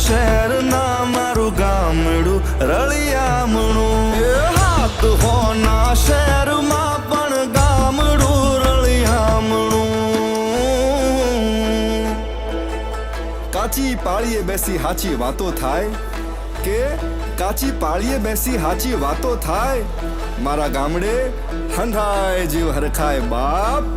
શહેર ના મારું ગામડું રળિયામણું હાથ હોના શહેરમાં પણ ગામડું રળિયામણું કાચી પાળીએ બેસી હાચી વાતો થાય કે કાચી પાળીએ બેસી હાચી વાતો થાય મારા ગામડે હંધાય જીવ હરખાય બાપ